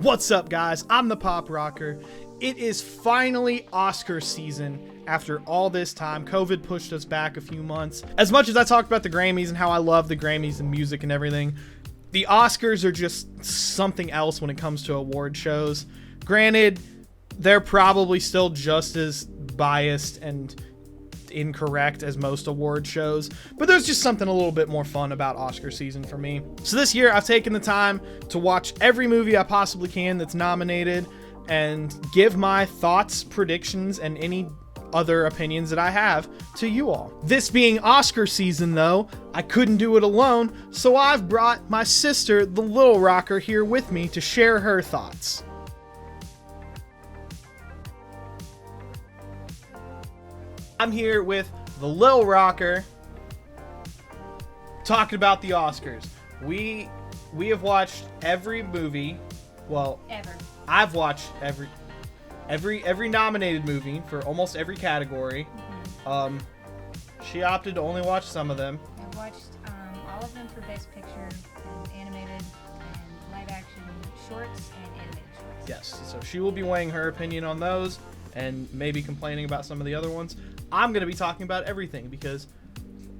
What's up, guys? I'm the Pop Rocker. It is finally Oscar season after all this time. COVID pushed us back a few months. As much as I talked about the Grammys and how I love the Grammys and music and everything, the Oscars are just something else when it comes to award shows. Granted, they're probably still just as biased and incorrect as most award shows, but there's just something a little bit more fun about Oscar season for me. So this year I've taken the time to watch every movie I possibly can that's nominated and give my thoughts, predictions, and any other opinions that I have to you all. This being Oscar season though, I couldn't do it alone, so I've brought my sister, the Lil Rocker, here with me to share her thoughts. I'm here with the Lil Rocker talking about the Oscars. We have watched every movie. Well, ever. I've watched every nominated movie for almost every category. Mm-hmm. She opted to only watch some of them. I watched all of them for Best Picture and animated and live action shorts and animated shorts. Yes, so she will be weighing her opinion on those and maybe complaining about some of the other ones. I'm going to be talking about everything because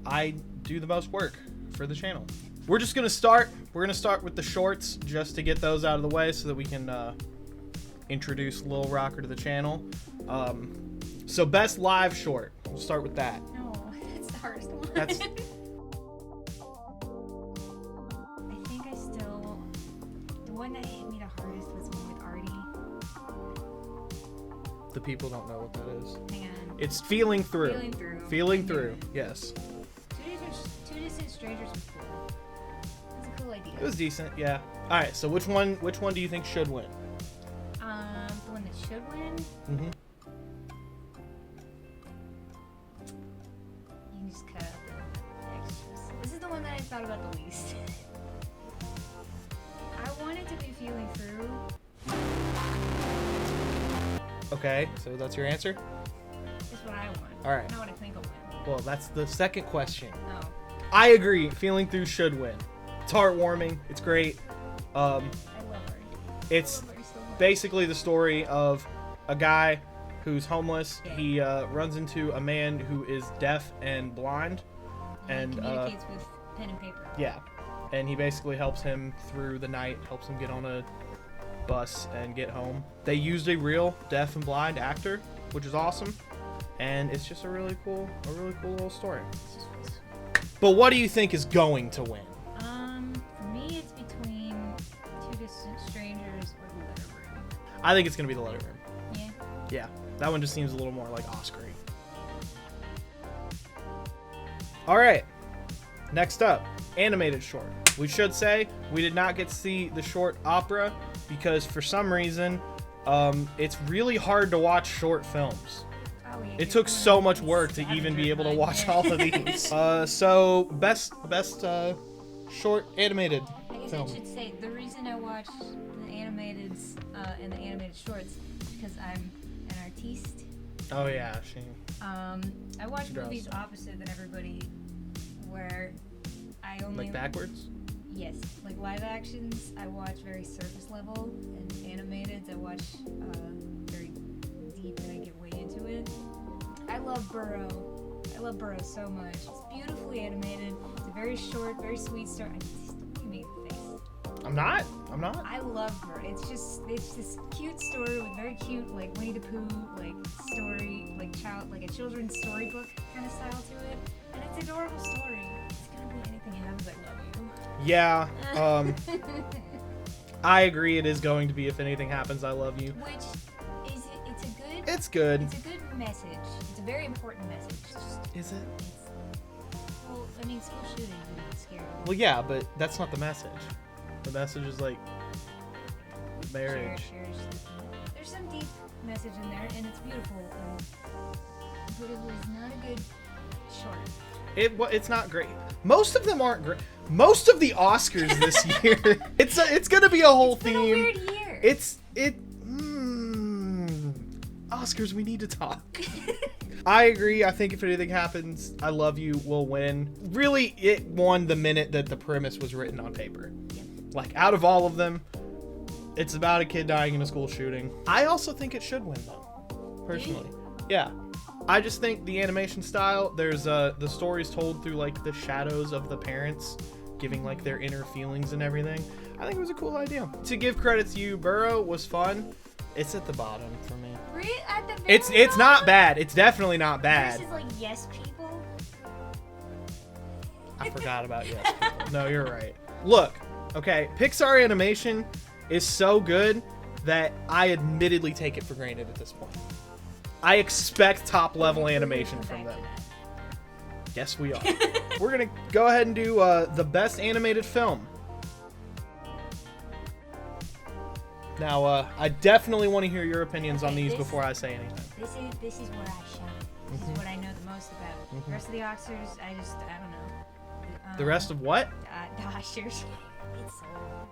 I do the most work for the channel. We're just going to start. We're going to start with the shorts just to get those out of the way so that we can introduce Lil Rocker to the channel. So best live short. We'll start with that. No, that's the hardest one. That's... I think the one that hit me the hardest was the one with Artie. The people don't know what that is. Hang on. It's Feeling Through. Feeling Through. Feeling Through, yes. Two Distant Strangers was cool. That's a cool idea. It was decent, yeah. All right, so which one do you think should win? The one that should win? Mm-hmm. You can just cut out the extras. This is the one that I thought about the least. I want it to be Feeling Through. Okay, so that's your answer? That's what I want. All right. Not what I think will win. Well, that's the second question. Oh. I agree. Feeling Through should win. It's heartwarming. It's great. I love her. It's I love her so much. basically the story of a guy who's homeless. Yeah. He runs into a man who is deaf and blind, and communicates with pen and paper. yeah, and he basically helps him through the night, helps him get on a bus and get home. They used a real deaf and blind actor, which is awesome, and it's just a really cool little story. It's just really sweet. But what do you think is going to win? For me, it's between Two Distant Strangers or The Letter Room. I think it's gonna be The Letter Room. Yeah. Yeah, that one just seems a little more like Oscar-y. All right, next up, animated short. We should say we did not get to see the short opera because for some reason, it's really hard to watch short films. Oh, yeah, It took so much work to even be able to watch all of these. So best short animated I guess film. I should say the reason I watched the animateds and the animated shorts is because I'm an artiste. Oh yeah, she. I watch She draws. movies opposite than everybody, where I only Like backwards. Yes, like live actions, I watch very surface level, and animated, I watch very deep, and I get way into it. I love Burrow. I love Burrow so much. It's beautifully animated. It's a very short, very sweet story. You made the face. I'm not. I love Burrow. It's this cute story with very cute, like Winnie the Pooh, like story, like a children's storybook kind of style to it, and it's an adorable story. It's gonna be Anything Happens, I Love You. Yeah. I agree. It is going to be If Anything Happens, I Love You. Which is it's a good. It's good. It's a good message. It's a very important message. Is it? Well, I mean, school shootings are scary. Well, yeah, but that's not the message. The message is like marriage. Cherish. There's some deep message in there, and it's beautiful. But it was not a good short. It's not great. Most of them aren't great. Most of the Oscars this year, it's gonna be a whole It's theme. been a weird year. Oscars, we need to talk. I agree. I think If Anything Happens, I Love You will win. Really, it won the minute that the premise was written on paper. Yeah. Like, out of all of them, It's about a kid dying in a school shooting. I also think it should win, though. Personally. Yeah. I just think the animation style, there's the story's told through like the shadows of the parents giving like their inner feelings and everything. I think it was a cool idea. To give credit to you, Burrow was fun. It's at the bottom for me. Really? At the very It's not bad. It's definitely not bad. Versus like Yes People. I forgot about Yes People. No, you're right. Look, okay, Pixar animation is so good that I admittedly take it for granted at this point. I expect top level animation from them. Yes, we are. We're gonna go ahead and do the best animated film. Now, I definitely want to hear your opinions on these before I say anything. This is where I shine. This is what I know the most about. The rest of the Oscars, I don't know. The rest of what? The Oscars. It's Soul.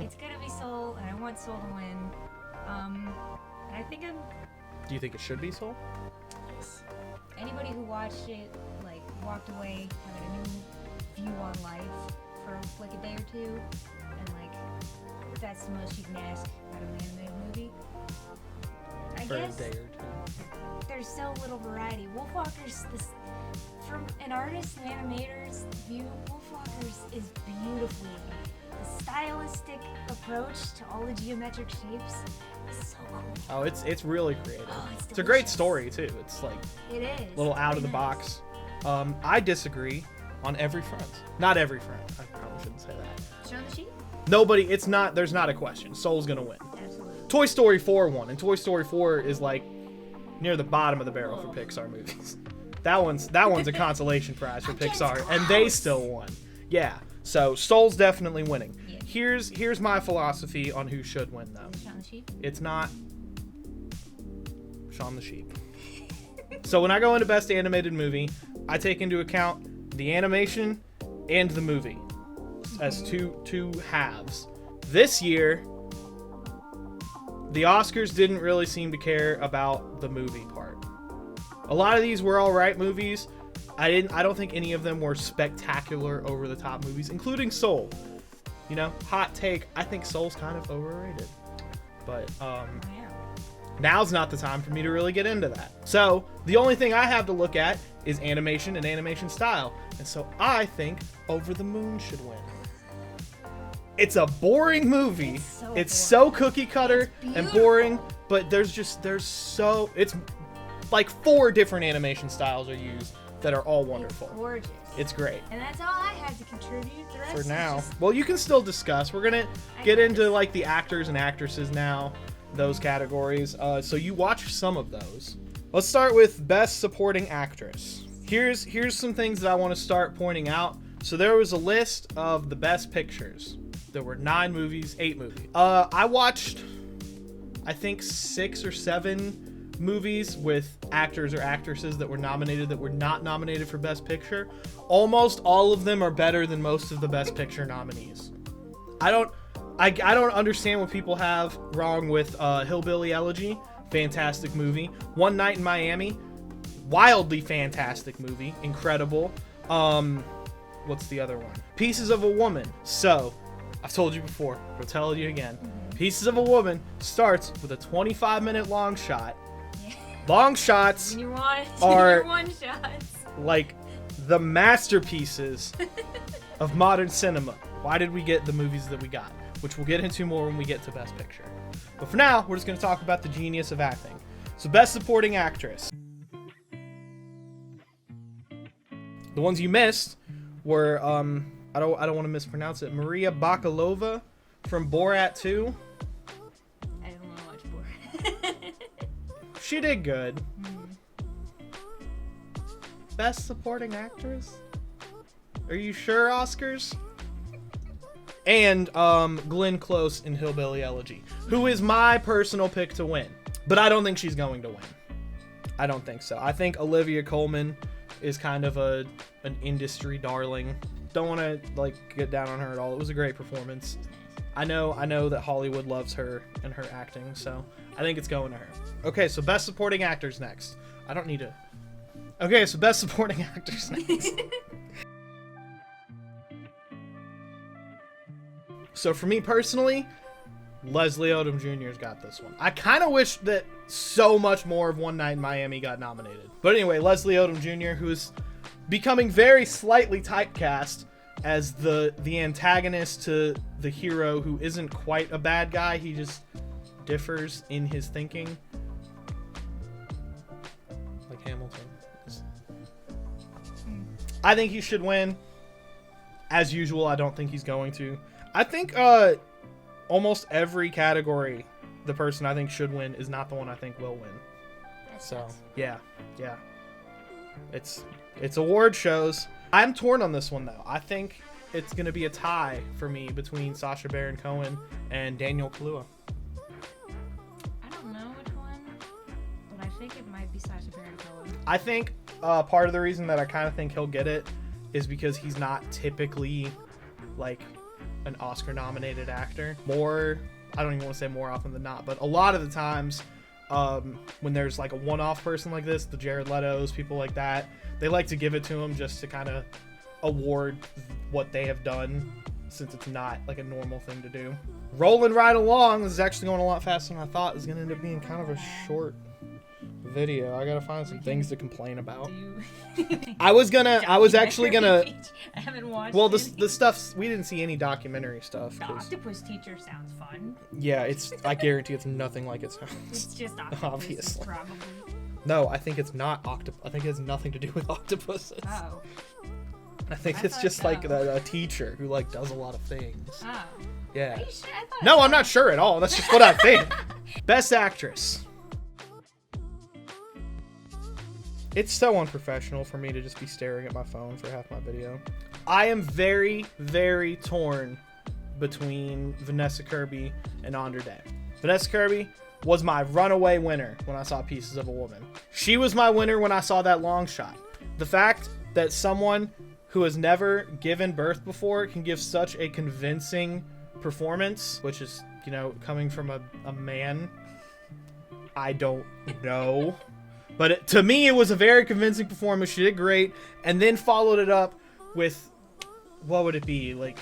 It's gonna be Soul, and I want Soul to win. And I think I'm. Do you think it should be Soul? Yes. Anybody who watched it, like, walked away having a new view on life for like a day or two, and like, that's the most you can ask out of an animated movie. I guess a day or two. There's so little variety. Wolfwalkers, from an artist and animator's view, Wolfwalkers is beautifully made. The stylistic approach to all the geometric shapes is so cool. Oh, it's really creative. Oh, it's a great story too. It's like it is a little out of the box. I disagree on every front. Not every front. I probably shouldn't say that. Show the sheet? Nobody. It's not. There's not a question. Soul's gonna win. Absolutely. Toy Story 4 won, and Toy Story 4 is like near the bottom of the barrel for Pixar movies. That one's a consolation prize for Pixar, and they still won. Yeah. So Soul's definitely winning. Yeah. Here's my philosophy on who should win though. Shaun the Sheep? It's not Shaun the Sheep. So when I go into best animated movie, I take into account the animation and the movie as two halves. This year, the Oscars didn't really seem to care about the movie part. A lot of these were all right movies. I don't think any of them were spectacular over the top movies, including Soul. You know, hot take, I think Soul's kind of overrated. But now's not the time for me to really get into that. So the only thing I have to look at is animation and animation style. And so I think Over the Moon should win. It's a boring movie. It's so cookie cutter and boring, but it's like 4 different animation styles are used that are all wonderful. It's gorgeous. It's great. And that's all I have to contribute. The rest For now. is just... Well, you can still discuss. We're going to get into like the actors and actresses now, those categories. So you watch some of those. Let's start with Best Supporting Actress. Here's some things that I want to start pointing out. So there was a list of the best pictures. There were 8 movies. I watched, I think 6 or 7 movies with actors or actresses that were nominated that were not nominated for Best Picture. Almost all of them are better than most of the Best Picture nominees. I don't understand what people have wrong with Hillbilly Elegy. Fantastic movie. One Night in Miami. Wildly fantastic movie. Incredible. What's the other one? Pieces of a Woman. So, I've told you before, I'll tell you again. Pieces of a Woman starts with a 25-minute long shot. Long shots are one shots. like the masterpieces of modern cinema. Why did we get the movies that we got? Which we'll get into more when we get to Best Picture. But for now, we're just going to talk about the genius of acting. So Best Supporting Actress. The ones you missed were, I don't want to mispronounce it, Maria Bakalova from Borat 2. I don't want to watch Borat. She did good. Best Supporting Actress? Are you sure, Oscars? And Glenn Close in Hillbilly Elegy, who is my personal pick to win. But I don't think she's going to win. I don't think so. I think Olivia Colman is kind of an industry darling. Don't want to get down on her at all. It was a great performance. I know that Hollywood loves her and her acting, so I think it's going to her. Okay, so Best Supporting Actors next. I don't need to. Okay, so Best Supporting Actors next. So for me personally, Leslie Odom Jr.'s got this one. I kind of wish that so much more of One Night in Miami got nominated. But anyway, Leslie Odom Jr., who's becoming very slightly typecast as the antagonist to the hero who isn't quite a bad guy. He just differs in his thinking. Like Hamilton. I think he should win. As usual, I don't think he's going to. I think almost every category the person I think should win is not the one I think will win. So, yeah. It's award shows. I'm torn on this one, though. I think it's going to be a tie for me between Sacha Baron Cohen and Daniel Kaluuya. I don't know which one, but I think it might be Sacha Baron Cohen. I think part of the reason that I kind of think he'll get it is because he's not typically like an Oscar-nominated actor. I don't even want to say more often than not, but a lot of the times when there's like a one-off person like this, the Jared Leto's, people like that, they like to give it to him just to kind of award what they have done, since it's not like a normal thing to do. Rolling right along, this is actually going a lot faster than I thought. It's going to end up being kind of a short video. I gotta find some things to complain about. I was actually gonna. I haven't watched. Well, the stuff we didn't see any documentary stuff. The Octopus Teacher sounds fun. Yeah, I guarantee it's nothing like it sounds. It's just octopuses, obviously. probably. No, I think it's not octopus. I think it has nothing to do with octopuses. Oh. I think it's just like a teacher who like does a lot of things. Oh. Yeah. Are you sure? I thought No, I'm not sure at all. That's just what I think. Best Actress. It's so unprofessional for me to just be staring at my phone for half my video. I am very, very torn between Vanessa Kirby and Andra Day. Vanessa Kirby was my runaway winner when I saw Pieces of a Woman. She was my winner when I saw That Long Shot. The fact that someone who has never given birth before can give such a convincing performance, which is, coming from a man, I don't know. But to me, it was a very convincing performance. She did great. And then followed it up with, what would it be? Like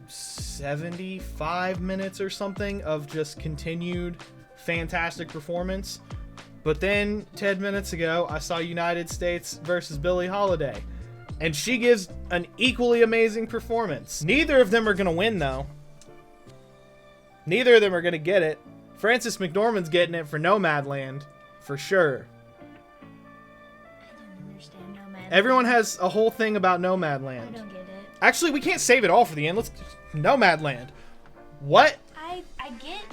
75 minutes or something of just continued fantastic performance. But then 10 minutes ago, I saw United States versus Billie Holiday. And she gives an equally amazing performance. Neither of them are going to win, though. Neither of them are going to get it. Frances McDormand's getting it for Nomadland. For sure. I don't understand Nomadland. Everyone has a whole thing about Nomadland. I don't get it. Actually, we can't save it all for the end. Let's Nomadland. What? I get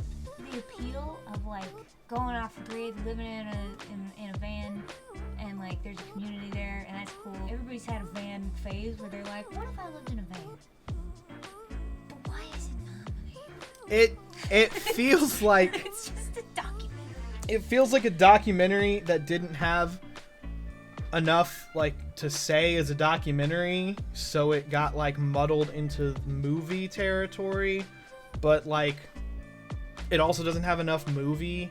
the appeal of like going off the grid, living in a van, and like there's a community there, and that's cool. Everybody's had a van phase where they're like, what if I lived in a van? But why is it nominated? It feels like It's just a documentary. it feels like a documentary that didn't have enough like to say as a documentary, so it got like muddled into movie territory, but like it also doesn't have enough movie,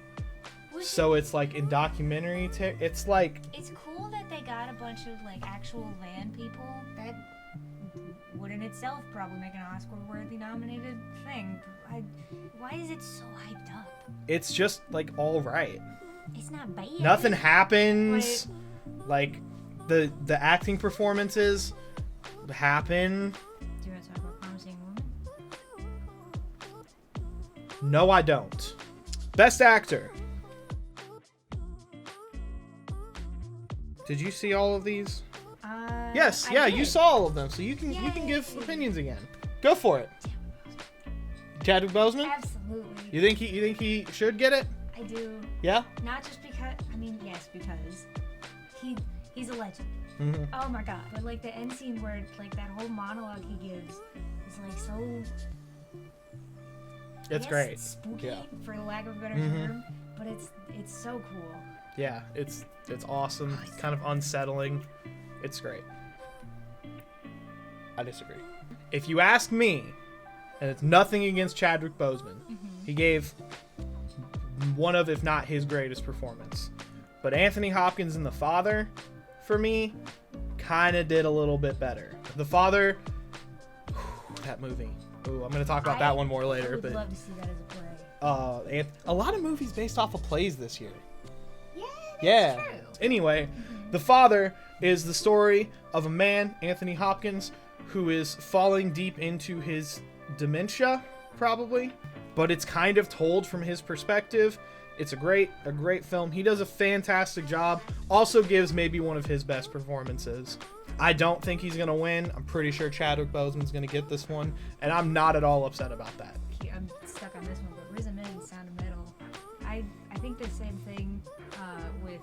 so it's like in documentary it's like It's cool that they got a bunch of like actual van people. That would in itself probably make an Oscar-worthy nominated thing. Why is it so hyped up? it's just like all right. It's not bad. Nothing happens. Like the acting performances happen. Do you want to talk about Promising Woman? No, I don't. Best Actor. Did you see all of these? Yes, yeah, you saw all of them, so you can give opinions again. Go for it. Chadwick Boseman? Absolutely. You think he should get it? I do. Yeah? Not just because, yes, because he's a legend. Mm-hmm. Oh my god. But like the end scene where like that whole monologue he gives is like so... It's great. Spooky, Yeah. for lack of a better Mm-hmm. term. But it's so cool. Yeah, it's awesome. It's kind of unsettling. It's great. I disagree. If you ask me, and it's nothing against Chadwick Boseman, he gave one of, if not his greatest performance. But Anthony Hopkins in The Father, for me, kind of did a little bit better. The Father, that movie. Ooh, I'm gonna talk about that one more later. I would but love to see that as a play. and a lot of movies based off of plays this year. Yeah, that's true. Anyway, The Father is the story of a man, Anthony Hopkins, who is falling deep into his dementia, probably, but it's kind of told from his perspective. It's a great film. He does a fantastic job. Also gives maybe one of his best performances. I don't think he's gonna win. I'm pretty sure Chadwick Boseman's gonna get this one, and I'm not at all upset about that. I'm stuck on this one, but Riz Ahmed and Sound of Metal. I think the same thing with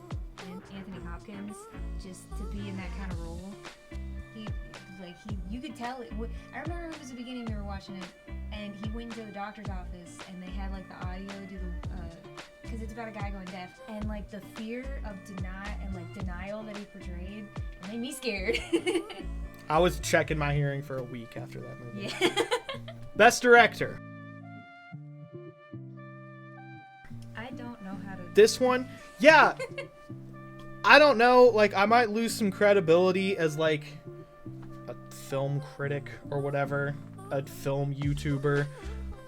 Anthony Hopkins, just to be in that kind of role. You could tell it. I remember it was the beginning we were watching it, and he went into the doctor's office, and they had like the audio do the because it's about a guy going deaf, and like the fear of denial that he portrayed, it made me scared. I was checking my hearing for a week after that movie. Yeah. Best Director. I don't know how to. This one, yeah. I don't know. Like, I might lose some credibility as like a film critic or whatever, a film YouTuber.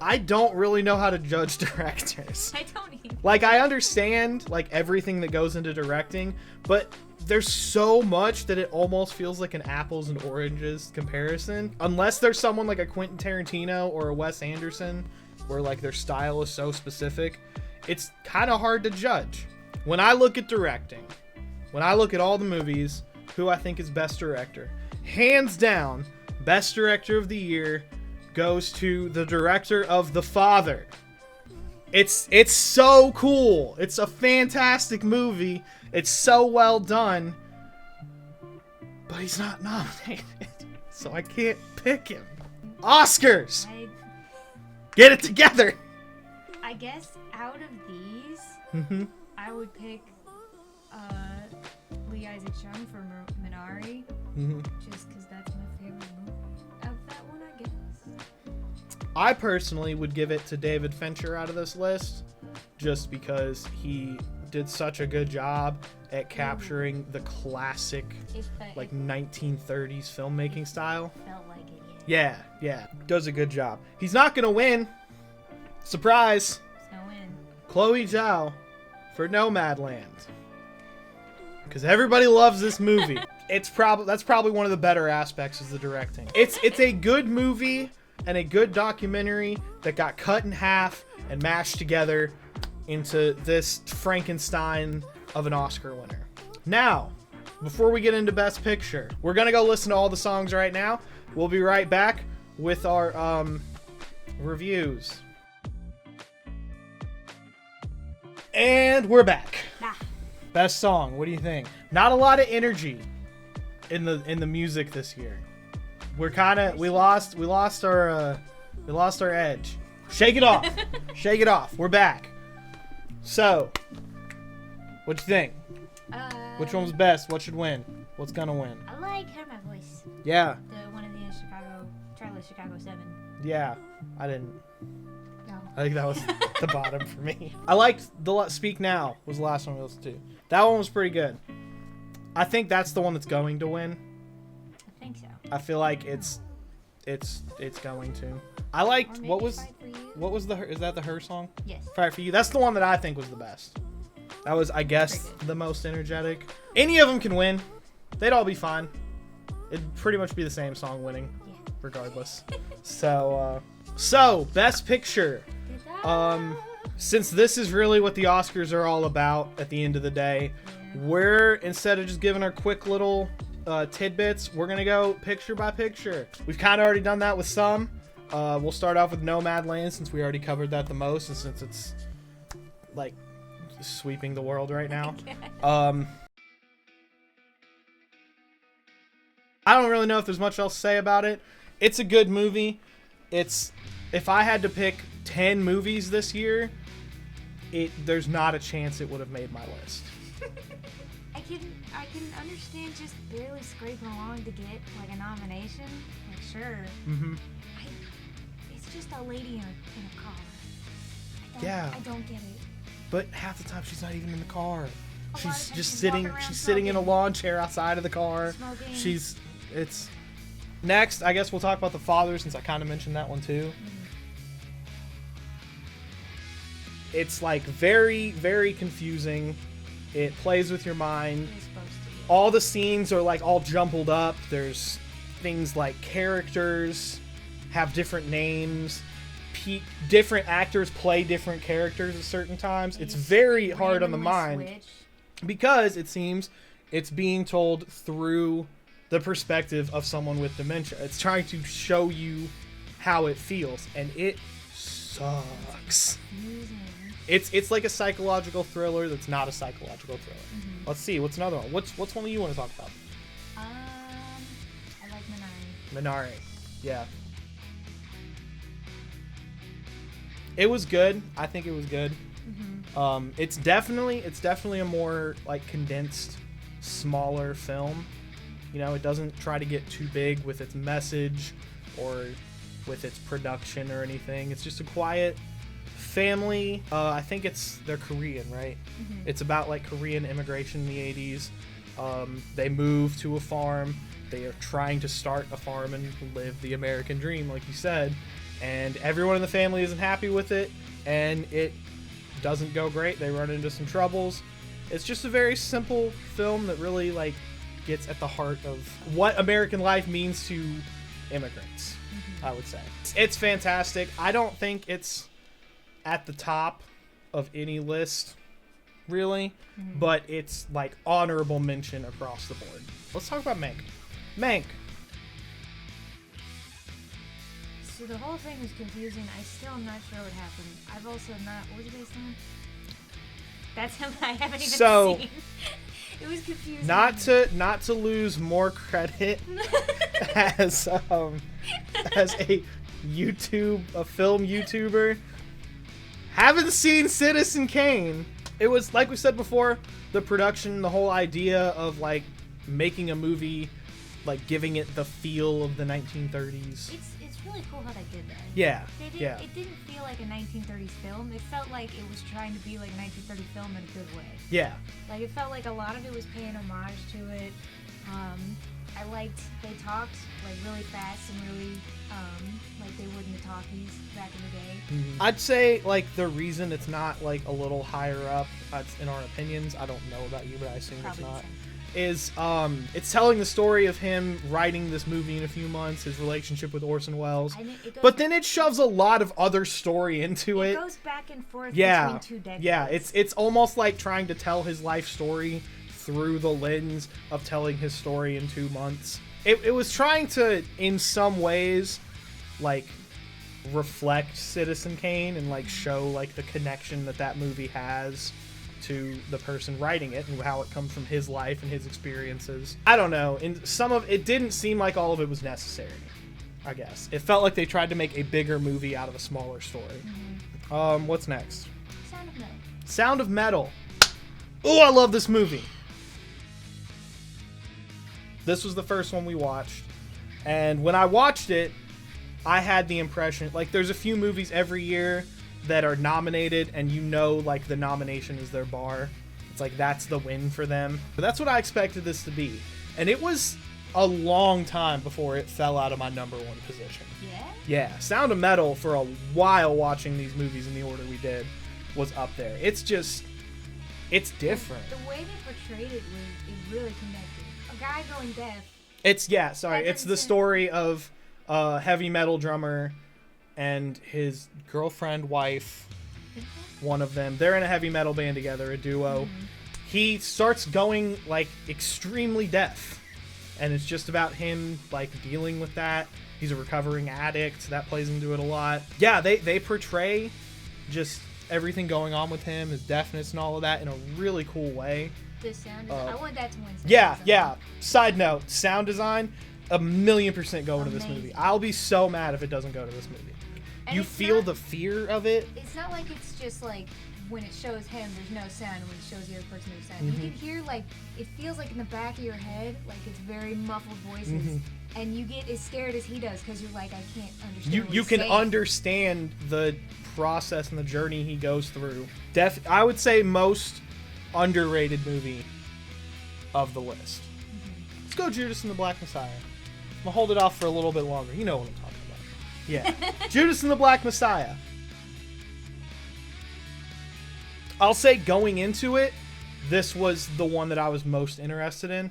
I don't really know how to judge directors. I don't either. Like, I understand like everything that goes into directing, but there's so much that it almost feels like an apples and oranges comparison. Unless there's someone like a Quentin Tarantino or a Wes Anderson, where like their style is so specific, it's kind of hard to judge. When I look at directing, when I look at all the movies, who I think is best director, hands down, best director of the year goes to the director of The Father. It's so cool. It's a fantastic movie. It's so well done. But he's not nominated, so I can't pick him. Oscars! Get it together! I guess out of these, I would pick Lee Isaac Chung for Minari, just because that's my favorite movie of that one, I guess. I personally would give it to David Fincher out of this list, just because he did such a good job at capturing the classic, like 1930s filmmaking style. Felt like it, Yeah, does a good job. He's not gonna win. Surprise! It's no win. Chloe Zhao for Nomadland. Because everybody loves this movie. That's probably one of the better aspects is the directing. It's a good movie and a good documentary that got cut in half and mashed together into this Frankenstein of an Oscar winner. Now, before we get into Best Picture, we're gonna go listen to all the songs right now. We'll be right back with our reviews. And we're back. Best song, what do you think? Not a lot of energy in the music this year. We're we lost our edge. Shake it off. Shake it off. We're back. So, what you think? Which one was best? What should win? What's gonna win? I like Hear My Voice. Yeah. The one of the Chicago 7. Yeah. I didn't. No. I think that was the bottom for me. I liked the Speak Now was the last one we listened to. That one was pretty good. I think that's the one that's going to win. I think so. I feel like it's going to. I liked what was is that the Her song? Yes. Fight for You. That's the one that I think was the best. That was, I guess, the most energetic. Any of them can win. They'd all be fine. It'd pretty much be the same song winning, regardless. So Best Picture. Since this is really what the Oscars are all about at the end of the day, we're, instead of just giving our quick little tidbits, we're going to go picture by picture. We've kind of already done that with some. We'll start off with Nomadland, since we already covered that the most, and since it's, like, sweeping the world right now. I don't really know if there's much else to say about it. It's a good movie. If I had to pick 10 movies this year, there's not a chance it would have made my list. I can understand just barely scraping along to get like a nomination. Like, sure. It's just a lady in a car. I don't get it. But half the time she's not even in the car. She's just sitting in a lawn chair outside of the car. Smoking. Next, I guess we'll talk about The Father, since I kind of mentioned that one too. It's like very, very confusing. It plays with your mind. It's supposed to. All the scenes are like all jumbled up. There's things like characters have different names. Different actors play different characters at certain times. It's very hard on the mind because it seems it's being told through the perspective of someone with dementia. It's trying to show you how it feels, and it sucks. It's like a psychological thriller that's not a psychological thriller. Let's see, what's another one? What's one that you want to talk about? I like Minari. Minari, yeah. It was good. I think it was good. It's definitely a more like condensed, smaller film. You know, it doesn't try to get too big with its message or with its production or anything. It's just a quiet family. I think they're Korean, right? It's about like Korean immigration in the 80s. They move to a farm. They are trying to start a farm and live the American dream, like you said. And everyone in the family isn't happy with it, and it doesn't go great. They run into some troubles. It's just a very simple film that really like gets at the heart of what American life means to immigrants, I would say. It's fantastic. I don't think it's at the top of any list, really, but it's like honorable mention across the board. Let's talk about Mank. Mank. So the whole thing was confusing. I still am not sure what happened. I've also not... What was it based on? That's him. I haven't even seen. It was confusing. Not to lose more credit as a film YouTuber. Haven't seen Citizen Kane. It was, like we said before, the production, the whole idea of like making a movie, like giving it the feel of the 1930s. It's really cool how they did that. Yeah. It didn't feel like a 1930s film. It felt like it was trying to be like a 1930 film in a good way. Yeah. Like it felt like a lot of it was paying homage to it. I liked they talked like really fast and really like they would in the talkies back in the day. I'd say like the reason it's not like a little higher up in our opinions, I don't know about you, but I assume Probably it's not, the same. is it's telling the story of him writing this movie in a few months, his relationship with Orson Welles, but then it shoves a lot of other story into it. It goes back and forth between two decades. Yeah, it's almost like trying to tell his life story through the lens of telling his story in 2 months. It was trying to, in some ways, like reflect Citizen Kane and like show like the connection that movie has to the person writing it and how it comes from his life and his experiences. I don't know. In some of it didn't seem like all of it was necessary, I guess. It felt like they tried to make a bigger movie out of a smaller story. What's next? Sound of Metal. Sound of Metal. Oh, I love this movie. This was the first one we watched. And when I watched it, I had the impression, like there's a few movies every year that are nominated and you know like the nomination is their bar. It's like that's the win for them. But that's what I expected this to be. And it was a long time before it fell out of my number one position. Yeah? Yeah. Sound of Metal, for a while watching these movies in the order we did, was up there. It's just, it's different. The way they portrayed it really connected. A guy going deaf. It's the story of a heavy metal drummer and his girlfriend, wife, one of them. They're in a heavy metal band together, a duo. He starts going like extremely deaf, and it's just about him like dealing with that. He's a recovering addict. That plays into it a lot. Yeah, they portray just everything going on with him, his deafness and all of that in a really cool way. The sound design. I want that to win. Yeah. Side note, sound design, 1,000,000% going to this movie. I'll be so mad if it doesn't go to this movie. And you feel the fear of it. It's not like it's just like when it shows him, there's no sound, and when it shows the other person, there's sound. You can hear like it feels like in the back of your head, like it's very muffled voices, and you get as scared as he does because you're like, I can't understand. You can understand the process and the journey he goes through. I would say most underrated movie of the list. Let's go Judas and the Black Messiah. I'll hold it off for a little bit longer. You know what I'm talking about. Yeah. Judas and the Black Messiah. I'll say going into it, this was the one that I was most interested in.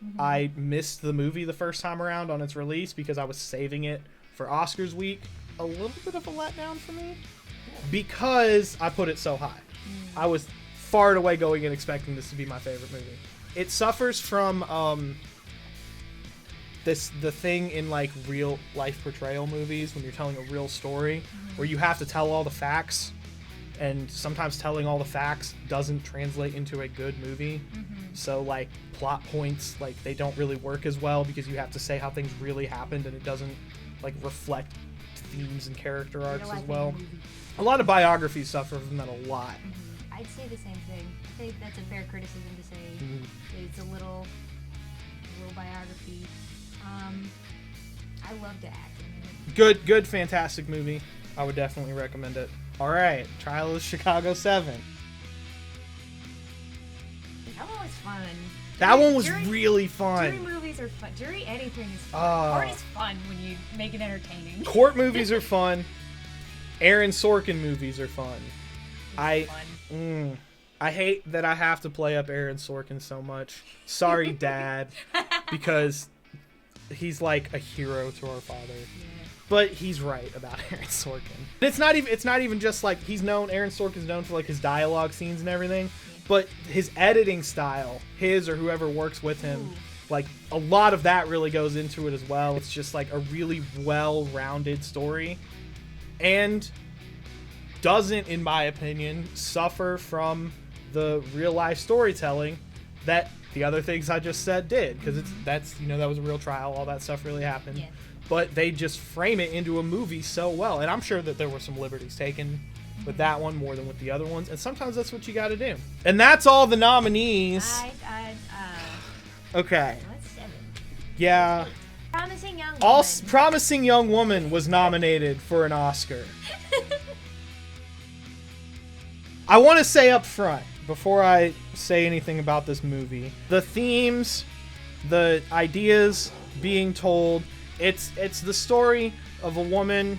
Mm-hmm. I missed the movie the first time around on its release because I was saving it for Oscars week. A little bit of a letdown for me because I put it so high. I was far and away going in expecting this to be my favorite movie. It suffers from the thing in like real life portrayal movies when you're telling a real story where you have to tell all the facts, and sometimes telling all the facts doesn't translate into a good movie. So like plot points, like they don't really work as well because you have to say how things really happened and it doesn't like reflect themes and character arcs as well. A lot of biographies suffer from that a lot. I'd say the same thing. I think that's a fair criticism to say. It's a little biography. I love the acting in it. Good, fantastic movie. I would definitely recommend it. All right, Trial of Chicago 7. That one was fun. That one was really fun. Jury movies are fun. Jury anything is fun. Art is fun when you make it entertaining. Court movies are fun. Aaron Sorkin movies are fun. I hate that I have to play up Aaron Sorkin so much. Sorry, Dad, because he's like a hero to our father. Yeah. But he's right about Aaron Sorkin. It's not even just like Aaron Sorkin's known for like his dialogue scenes and everything, but his editing style, his or whoever works with him, like a lot of that really goes into it as well. It's just like a really well-rounded story and doesn't, in my opinion, suffer from the real-life storytelling that the other things I just said did, because that was a real trial, all that stuff really happened. Yeah. But they just frame it into a movie so well, and I'm sure that there were some liberties taken with that one more than with the other ones, and sometimes that's what you got to do. And that's all the nominees. Okay. What's 7? Yeah. Promising Young Woman. Promising Young Woman was nominated for an Oscar. I want to say up front, before I say anything about this movie, the themes, the ideas being told, it's the story of a woman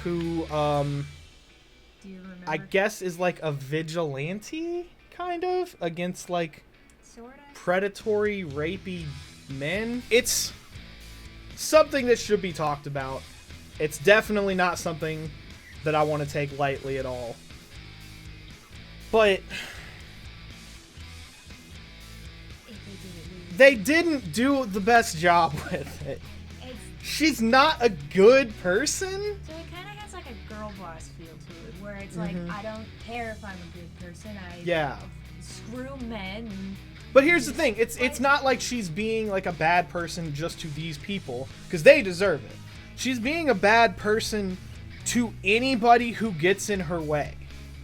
who, do you remember? I guess is like a vigilante, kind of, against like Sorta? predatory, rapey men. It's something that should be talked about. It's definitely not something that I want to take lightly at all. But they didn't do the best job with it. She's not a good person. So it kind of has like a girl boss feel to it, where it's like, I don't care if I'm a good person. Screw men. But here's the thing. It's not like she's being like a bad person just to these people, because they deserve it. She's being a bad person to anybody who gets in her way.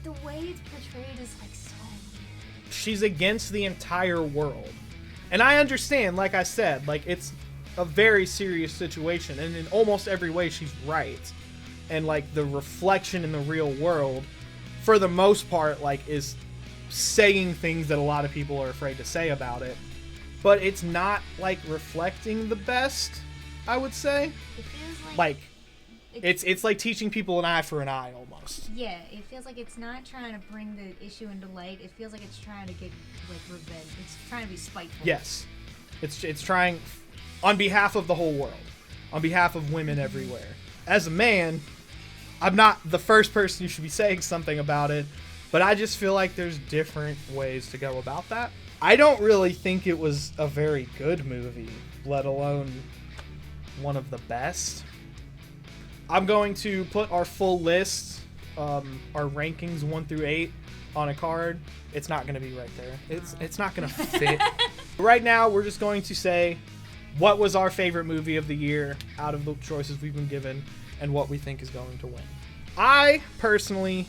The way it's portrayed is like so weird. She's against the entire world. And I understand, like I said, like it's a very serious situation, and in almost every way she's right. And like the reflection in the real world, for the most part, like is saying things that a lot of people are afraid to say about it. But it's not like reflecting the best, I would say. It feels like it's like teaching people an eye for an eye almost. Yeah, it feels like it's not trying to bring the issue into light. It feels like it's trying to get like revenge. It's trying to be spiteful. Yes. It's trying on behalf of the whole world, on behalf of women everywhere. As a man, I'm not the first person you should be saying something about it, but I just feel like there's different ways to go about that. I don't really think it was a very good movie, let alone one of the best. I'm going to put our full list, our rankings 1 through 8 on a card. It's not going to be right there. It's not going to fit. Right now, we're just going to say what was our favorite movie of the year out of the choices we've been given and what we think is going to win. I personally,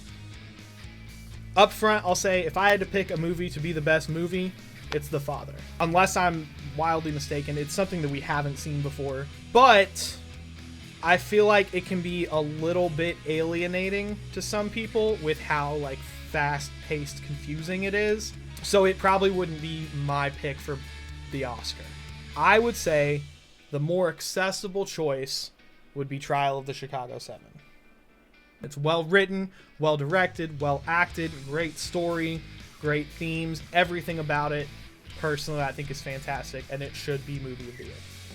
up front, I'll say if I had to pick a movie to be the best movie, it's The Father. Unless I'm wildly mistaken, it's something that we haven't seen before. But I feel like it can be a little bit alienating to some people with how like fast-paced, confusing it is. So it probably wouldn't be my pick for the Oscar. I would say the more accessible choice would be Trial of the Chicago 7. It's well written, well directed, well acted, great story, great themes, everything about it, personally, I think is fantastic, and it should be movie of the year.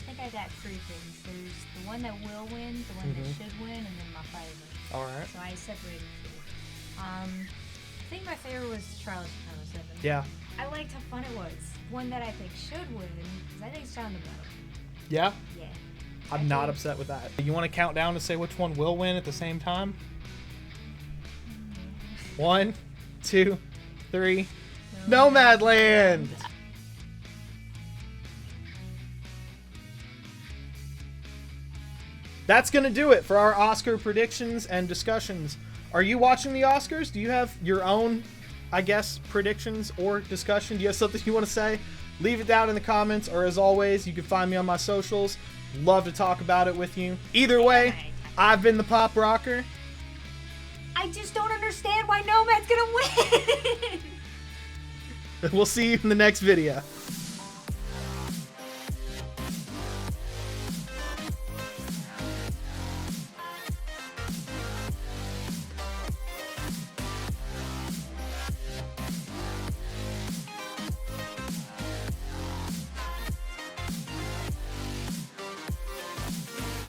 I think I got 3 things. There's the one that will win, the one that should win, and then my favorite. All right. So I separated 2. I think my favorite was Trial of Chicago 7. Yeah. I liked how fun it was. One that I think should win is I think Sound of Metal. Yeah? Yeah. I'm not upset with that. You want to count down to say which one will win at the same time? 1, 2, 3. Nomadland! That's going to do it for our Oscar predictions and discussions. Are you watching the Oscars? Do you have your own, I guess, predictions or discussion? Do you have something you want to say? Leave it down in the comments, or as always, you can find me on my socials. Love to talk about it with you. Either way, I've been the Pop Rocker. I just don't understand why Nomad's gonna win! We'll see you in the next video.